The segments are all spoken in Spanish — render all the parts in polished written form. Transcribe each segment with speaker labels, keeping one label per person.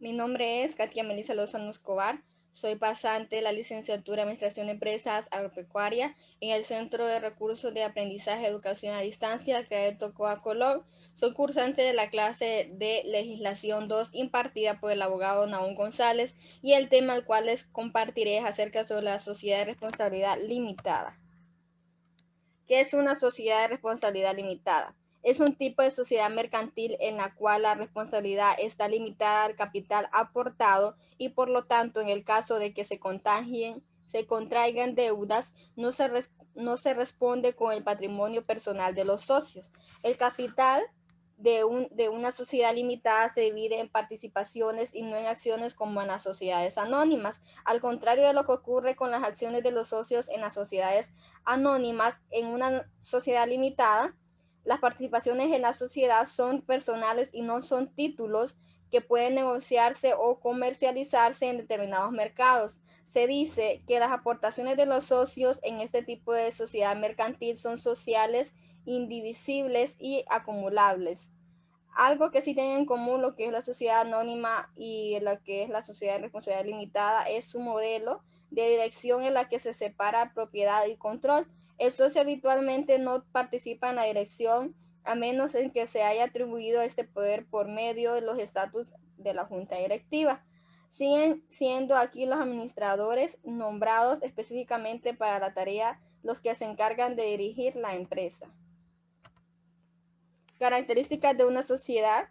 Speaker 1: Mi nombre es Katia Melissa Lozano Escobar. Soy pasante de la licenciatura en Administración de Empresas Agropecuaria en el Centro de Recursos de Aprendizaje y Educación a Distancia, Crédito Coacolor. Soy cursante de la clase de Legislación 2 impartida por el abogado Naúm González y el tema al cual les compartiré es acerca sobre la sociedad de responsabilidad limitada. ¿Qué es una sociedad de responsabilidad limitada? Es un tipo de sociedad mercantil en la cual la responsabilidad está limitada al capital aportado y por lo tanto en el caso de que se contraigan deudas, no se responde con el patrimonio personal de los socios. El capital de una sociedad limitada se divide en participaciones y no en acciones como en las sociedades anónimas. Al contrario de lo que ocurre con las acciones de los socios en las sociedades anónimas, en una sociedad limitada, las participaciones en la sociedad son personales y no son títulos que pueden negociarse o comercializarse en determinados mercados. Se dice que las aportaciones de los socios en este tipo de sociedad mercantil son sociales, indivisibles y acumulables. Algo que sí tienen en común lo que es la sociedad anónima y lo que es la sociedad de responsabilidad limitada es su modelo de dirección en la que se separa propiedad y control. El socio habitualmente no participa en la dirección a menos en que se haya atribuido este poder por medio de los estatutos de la junta directiva. Siguen siendo aquí los administradores nombrados específicamente para la tarea los que se encargan de dirigir la empresa. Características de una sociedad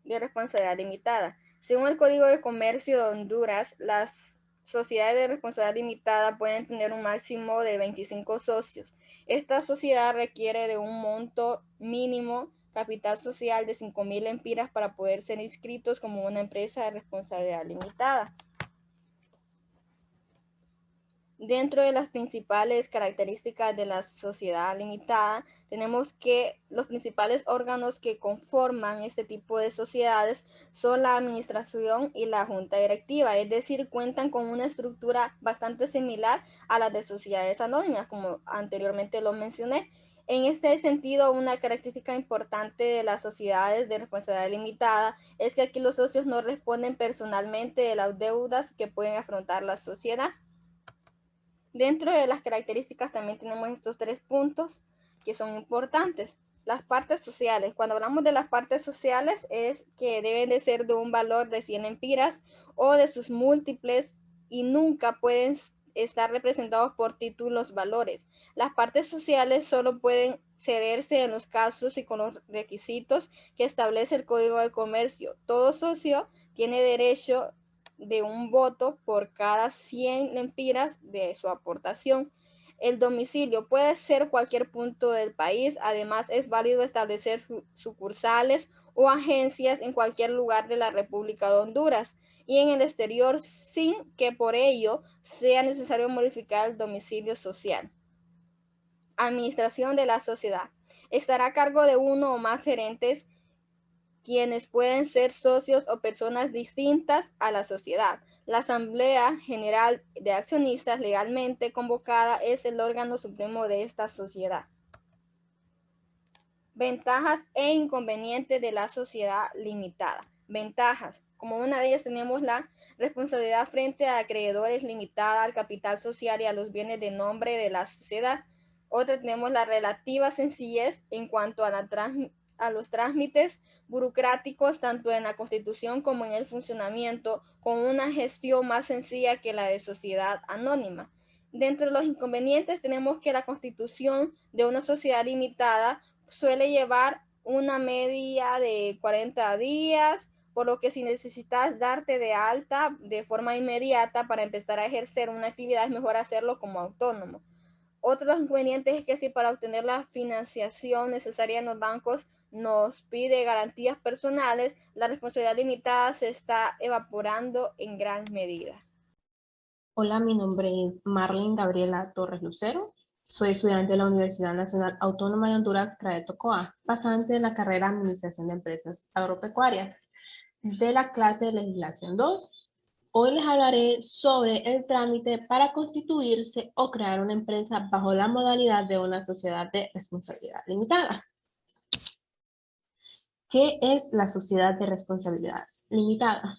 Speaker 1: de responsabilidad limitada. Según el Código de Comercio de Honduras, las sociedades de responsabilidad limitada pueden tener un máximo de 25 socios. Esta sociedad requiere de un monto mínimo capital social de 5,000 lempiras para poder ser inscritos como una empresa de responsabilidad limitada. Dentro de las principales características de la sociedad limitada, tenemos que los principales órganos que conforman este tipo de sociedades son la administración y la junta directiva, es decir, cuentan con una estructura bastante similar a la de sociedades anónimas, como anteriormente lo mencioné. En este sentido, una característica importante de las sociedades de responsabilidad limitada es que aquí los socios no responden personalmente de las deudas que pueden afrontar la sociedad. Dentro de las características también tenemos estos 3 puntos que son importantes. Las partes sociales. Cuando hablamos de las partes sociales es que deben de ser de un valor de 100 lempiras o de sus múltiples y nunca pueden estar representados por títulos valores. Las partes sociales solo pueden cederse en los casos y con los requisitos que establece el Código de Comercio. Todo socio tiene derecho de un voto por cada 100 lempiras de su aportación. El domicilio puede ser cualquier punto del país. Además, es válido establecer sucursales o agencias en cualquier lugar de la República de Honduras y en el exterior sin que por ello sea necesario modificar el domicilio social. Administración de la sociedad. Estará a cargo de uno o más gerentes quienes pueden ser socios o personas distintas a la sociedad. La Asamblea General de Accionistas legalmente convocada es el órgano supremo de esta sociedad. Ventajas e inconvenientes de la sociedad limitada. Ventajas. Como una de ellas tenemos la responsabilidad frente a acreedores limitada al capital social y a los bienes de nombre de la sociedad. Otra tenemos la relativa sencillez en cuanto a los trámites burocráticos, tanto en la constitución como en el funcionamiento, con una gestión más sencilla que la de sociedad anónima. Dentro de los inconvenientes tenemos que la constitución de una sociedad limitada suele llevar una media de 40 días, por lo que si necesitas darte de alta de forma inmediata para empezar a ejercer una actividad, es mejor hacerlo como autónomo. Otro inconveniente es que si para obtener la financiación necesaria en los bancos nos pide garantías personales, la responsabilidad limitada se está evaporando en gran medida.
Speaker 2: Hola, mi nombre es Marlene Gabriela Torres Lucero. Soy estudiante de la Universidad Nacional Autónoma de Honduras, Crédito COA, pasante de la carrera Administración de Empresas Agropecuarias, de la clase de Legislación 2. Hoy les hablaré sobre el trámite para constituirse o crear una empresa bajo la modalidad de una sociedad de responsabilidad limitada. ¿Qué es la sociedad de responsabilidad limitada?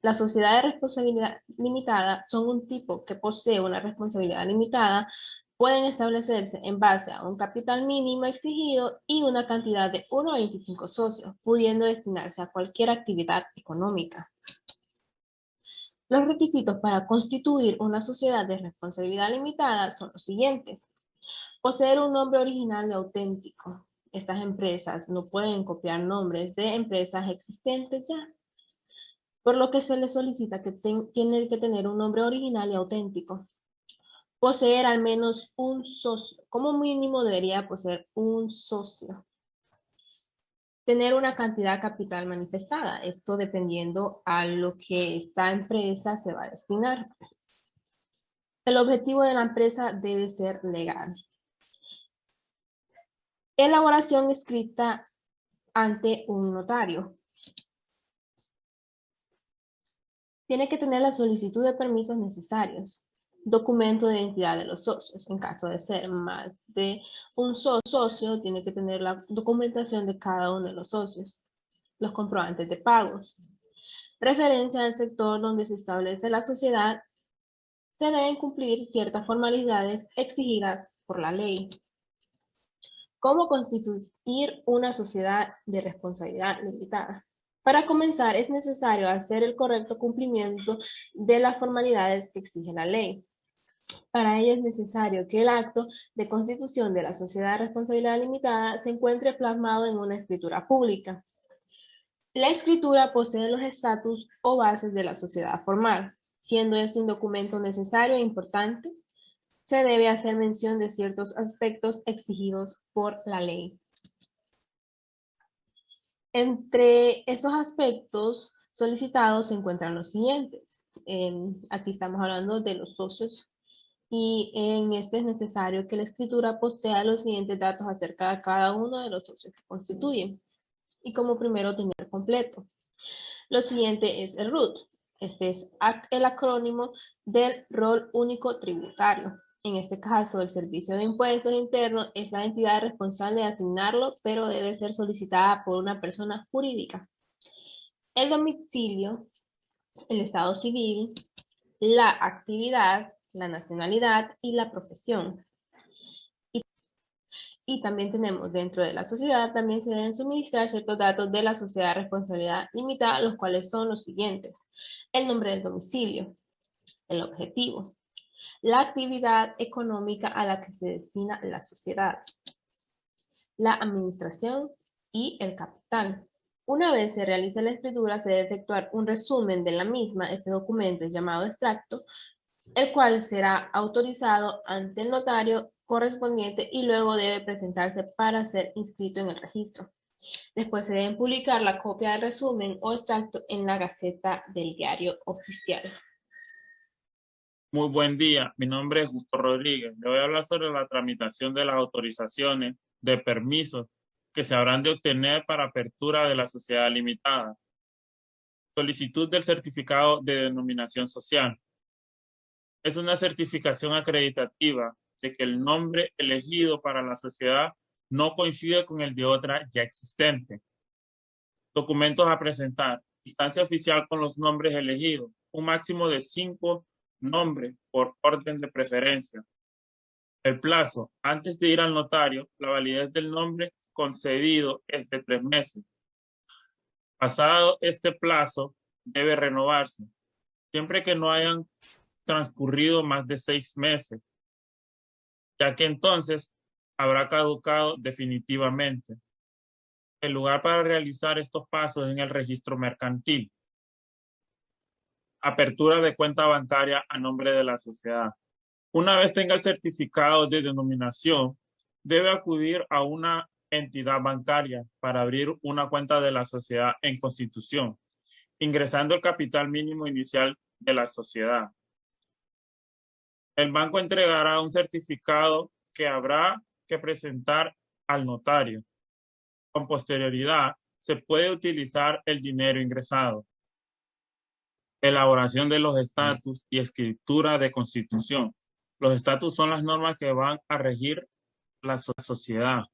Speaker 2: Las sociedades de responsabilidad limitada son un tipo que posee una responsabilidad limitada, pueden establecerse en base a un capital mínimo exigido y una cantidad de 1 a 25 socios, pudiendo destinarse a cualquier actividad económica. Los requisitos para constituir una sociedad de responsabilidad limitada son los siguientes. Poseer un nombre original y auténtico. Estas empresas no pueden copiar nombres de empresas existentes ya, por lo que se les solicita que tienen que tener un nombre original y auténtico. Poseer al menos un socio. Como mínimo debería poseer un socio. Tener una cantidad capital manifestada. Esto dependiendo a lo que esta empresa se va a destinar. El objetivo de la empresa debe ser legal. Elaboración escrita ante un notario. Tiene que tener la solicitud de permisos necesarios. Documento de identidad de los socios. En caso de ser más de un socio, tiene que tener la documentación de cada uno de los socios. Los comprobantes de pagos. Referencia al sector donde se establece la sociedad. Se deben cumplir ciertas formalidades exigidas por la ley. ¿Cómo constituir una sociedad de responsabilidad limitada? Para comenzar, es necesario hacer el correcto cumplimiento de las formalidades que exige la ley. Para ello es necesario que el acto de constitución de la sociedad de responsabilidad limitada se encuentre plasmado en una escritura pública. La escritura posee los estatus o bases de la sociedad formal, siendo este un documento necesario e importante. Se debe hacer mención de ciertos aspectos exigidos por la ley. Entre esos aspectos solicitados se encuentran los siguientes. Aquí estamos hablando de los socios y en este es necesario que la escritura posea los siguientes datos acerca de cada uno de los socios que constituyen. Y como primero tener completo. Lo siguiente es el RUT. Este es el acrónimo del Rol Único Tributario. En este caso, el Servicio de Impuestos Internos es la entidad responsable de asignarlo, pero debe ser solicitada por una persona jurídica. El domicilio, el estado civil, la actividad, la nacionalidad y la profesión. Y también tenemos dentro de la sociedad, también se deben suministrar ciertos datos de la sociedad de responsabilidad limitada, los cuales son los siguientes. El nombre del domicilio, el objetivo, la actividad económica a la que se destina la sociedad, la administración y el capital. Una vez se realiza la escritura, se debe efectuar un resumen de la misma. Este documento es llamado extracto, el cual será autorizado ante el notario correspondiente y luego debe presentarse para ser inscrito en el registro. Después se deben publicar la copia del resumen o extracto en la Gaceta del Diario Oficial.
Speaker 3: Muy buen día, mi nombre es Justo Rodríguez. Le voy a hablar sobre la tramitación de las autorizaciones de permisos que se habrán de obtener para apertura de la sociedad limitada. Solicitud del certificado de denominación social. Es una certificación acreditativa de que el nombre elegido para la sociedad no coincide con el de otra ya existente. Documentos a presentar. Instancia oficial con los nombres elegidos. Un máximo de 5 nombres por orden de preferencia. El plazo. Antes de ir al notario, la validez del nombre concedido es de 3 meses. Pasado este plazo, debe renovarse, siempre que no hayan transcurrido más de 6 meses, ya que entonces habrá caducado definitivamente. El lugar para realizar estos pasos es en el registro mercantil. Apertura de cuenta bancaria a nombre de la sociedad. Una vez tenga el certificado de denominación, debe acudir a una entidad bancaria para abrir una cuenta de la sociedad en constitución, ingresando el capital mínimo inicial de la sociedad. El banco entregará un certificado que habrá que presentar al notario. Con posterioridad, se puede utilizar el dinero ingresado. Elaboración de los estatus y escritura de constitución. Los estatus son las normas que van a regir la sociedad.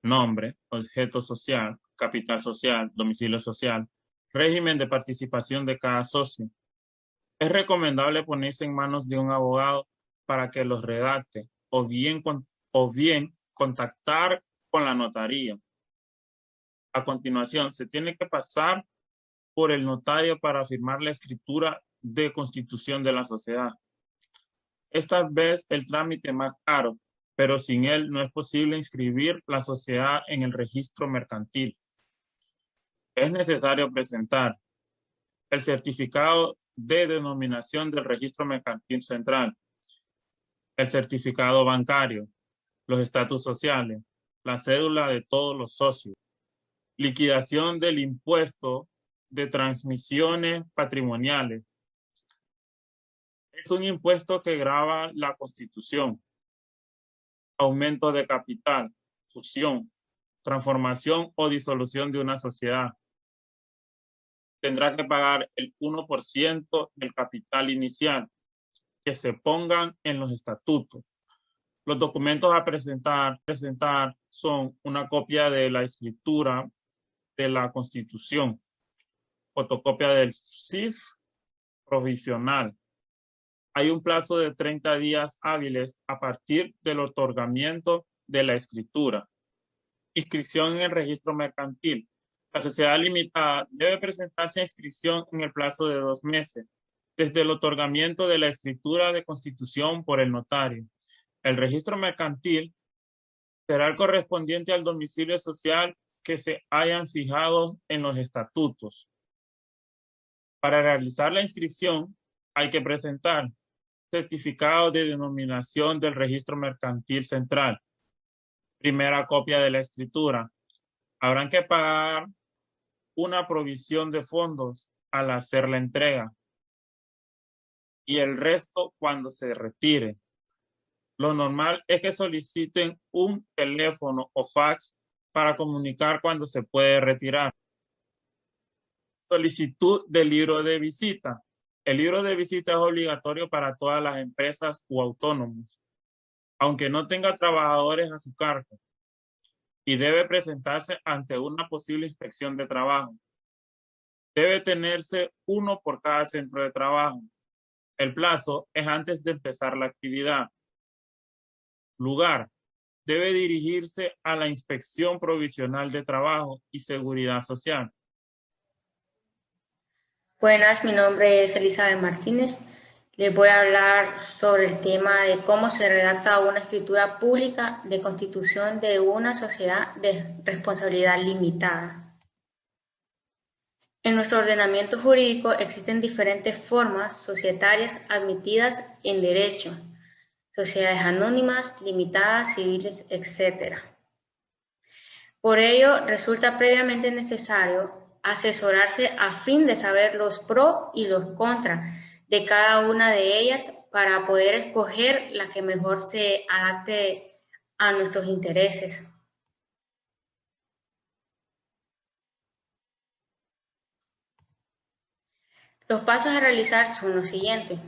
Speaker 3: Nombre, objeto social, capital social, domicilio social, régimen de participación de cada socio. Es recomendable ponerse en manos de un abogado para que los redacte o bien contactar con la notaría. A continuación, se tiene que pasar por el notario para firmar la escritura de constitución de la sociedad. Esta vez el trámite más caro, pero sin él no es posible inscribir la sociedad en el registro mercantil. Es necesario presentar el certificado de denominación del registro mercantil central, el certificado bancario, los estatus sociales, la cédula de todos los socios, liquidación del impuesto de transmisiones patrimoniales. Es un impuesto que grava la Constitución, aumento de capital, fusión, transformación o disolución de una sociedad. Tendrá que pagar el 1% del capital inicial que se pongan en los estatutos. Los documentos a presentar son una copia de la escritura de la Constitución, fotocopia del CIF provisional. Hay un plazo de 30 días hábiles a partir del otorgamiento de la escritura. Inscripción en el registro mercantil. La sociedad limitada debe presentarse a inscripción en el plazo de 2 meses, desde el otorgamiento de la escritura de constitución por el notario. El registro mercantil será el correspondiente al domicilio social que se hayan fijado en los estatutos. Para realizar la inscripción hay que presentar certificado de denominación del registro mercantil central, primera copia de la escritura. Habrán que pagar una provisión de fondos al hacer la entrega y el resto cuando se retire. Lo normal es que soliciten un teléfono o fax para comunicar cuando se puede retirar. Solicitud del libro de visita. El libro de visita es obligatorio para todas las empresas o autónomos, aunque no tenga trabajadores a su cargo, y debe presentarse ante una posible inspección de trabajo. Debe tenerse uno por cada centro de trabajo. El plazo es antes de empezar la actividad. Lugar. Debe dirigirse a la Inspección Provisional de Trabajo y Seguridad Social.
Speaker 4: Buenas, mi nombre es Elizabeth Martínez. Les voy a hablar sobre el tema de cómo se redacta una escritura pública de constitución de una sociedad de responsabilidad limitada. En nuestro ordenamiento jurídico existen diferentes formas societarias admitidas en derecho, sociedades anónimas, limitadas, civiles, etc. Por ello, resulta previamente necesario asesorarse a fin de saber los pros y los contras de cada una de ellas para poder escoger la que mejor se adapte a nuestros intereses. Los pasos a realizar son los siguientes.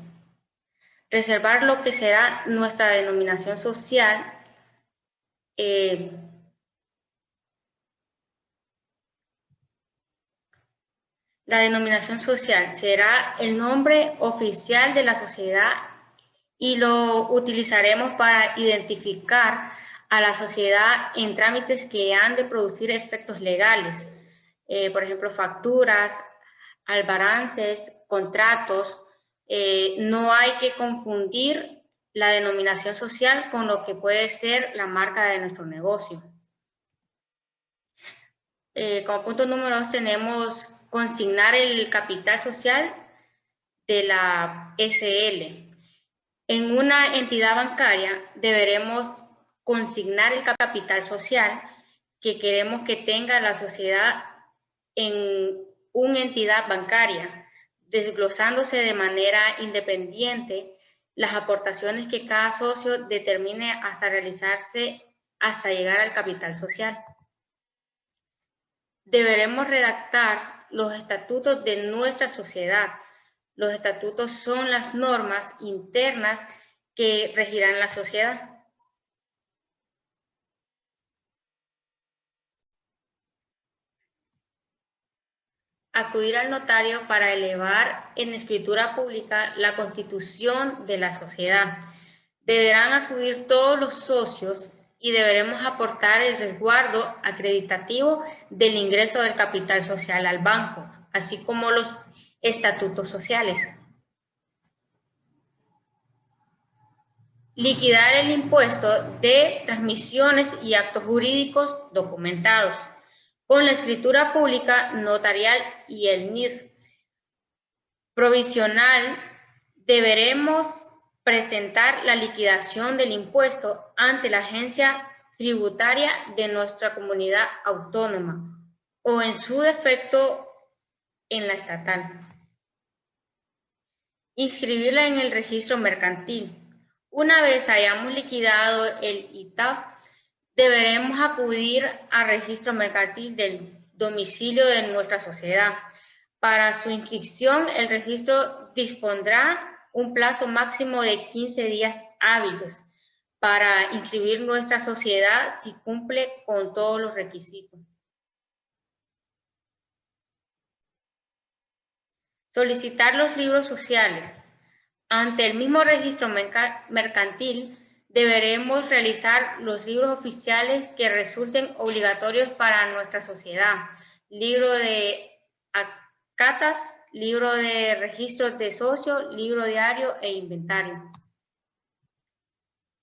Speaker 4: Reservar lo que será nuestra denominación social, la denominación social será el nombre oficial de la sociedad y lo utilizaremos para identificar a la sociedad en trámites que han de producir efectos legales, por ejemplo, facturas, albarances, contratos. No hay que confundir la denominación social con lo que puede ser la marca de nuestro negocio. Como punto número 2 tenemos consignar el capital social de la SL. En una entidad bancaria deberemos consignar el capital social que queremos que tenga la sociedad en una entidad bancaria, desglosándose de manera independiente las aportaciones que cada socio determine hasta realizarse hasta llegar al capital social. Deberemos redactar los estatutos de nuestra sociedad. Los estatutos son las normas internas que regirán la sociedad. acudir al notario para elevar en escritura pública la constitución de la sociedad. Deberán acudir todos los socios y deberemos aportar el resguardo acreditativo del ingreso del capital social al banco, así como los estatutos sociales. Liquidar el impuesto de transmisiones y actos jurídicos documentados con la escritura pública notarial y el NIF. Provisional, deberemos presentar la liquidación del impuesto ante la agencia tributaria de nuestra comunidad autónoma o en su defecto en la estatal. Inscribirla en el registro mercantil. Una vez hayamos liquidado el ITAF, deberemos acudir al registro mercantil del domicilio de nuestra sociedad. Para su inscripción, el registro dispondrá un plazo máximo de 15 días hábiles para inscribir nuestra sociedad si cumple con todos los requisitos. Solicitar los libros sociales. Ante el mismo registro mercantil, deberemos realizar los libros oficiales que resulten obligatorios para nuestra sociedad. Libro de acatas, libro de registros de socio, libro diario e inventario.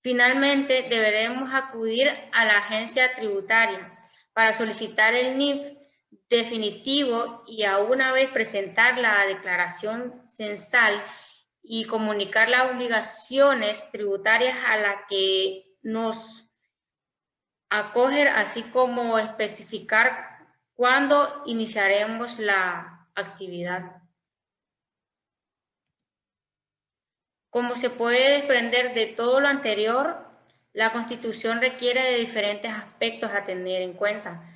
Speaker 4: Finalmente, deberemos acudir a la agencia tributaria para solicitar el NIF definitivo y a una vez presentar la declaración censal y comunicar las obligaciones tributarias a las que nos acoger, así como especificar cuándo iniciaremos la actividad. Como se puede desprender de todo lo anterior, la Constitución requiere de diferentes aspectos a tener en cuenta,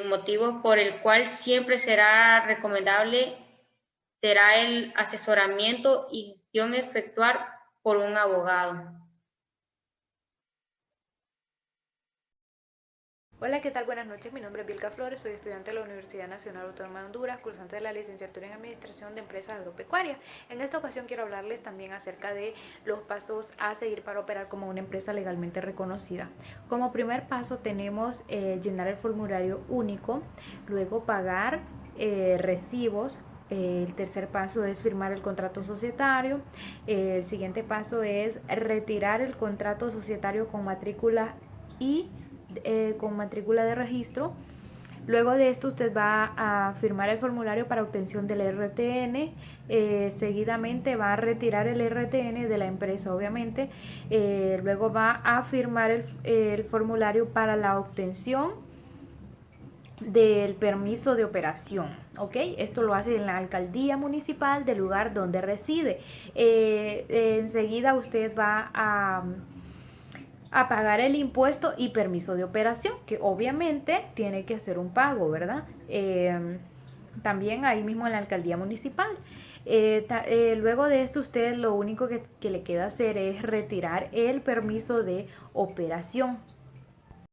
Speaker 4: motivos por el cual siempre será recomendable será el asesoramiento y gestión efectuar por un abogado.
Speaker 5: Hola, ¿qué tal? Buenas noches. Mi nombre es Vilca Flores, soy estudiante de la Universidad Nacional Autónoma de Honduras, cursante de la licenciatura en Administración de Empresas Agropecuarias. En esta ocasión quiero hablarles también acerca de los pasos a seguir para operar como una empresa legalmente reconocida. Como primer paso tenemos llenar el formulario único, luego pagar recibos. El tercer paso es firmar el contrato societario. El siguiente paso es retirar el contrato societario con matrícula de registro. Luego de esto usted va a firmar el formulario para obtención del RTN. Seguidamente va a retirar el RTN de la empresa, obviamente. Luego va a firmar el formulario para la obtención del permiso de operación, ¿ok? Esto lo hace en la alcaldía municipal del lugar donde reside. Enseguida usted va a pagar el impuesto y permiso de operación, que obviamente tiene que hacer un pago, ¿verdad? También ahí mismo en la alcaldía municipal. Luego de esto usted lo único que le queda hacer es retirar el permiso de operación.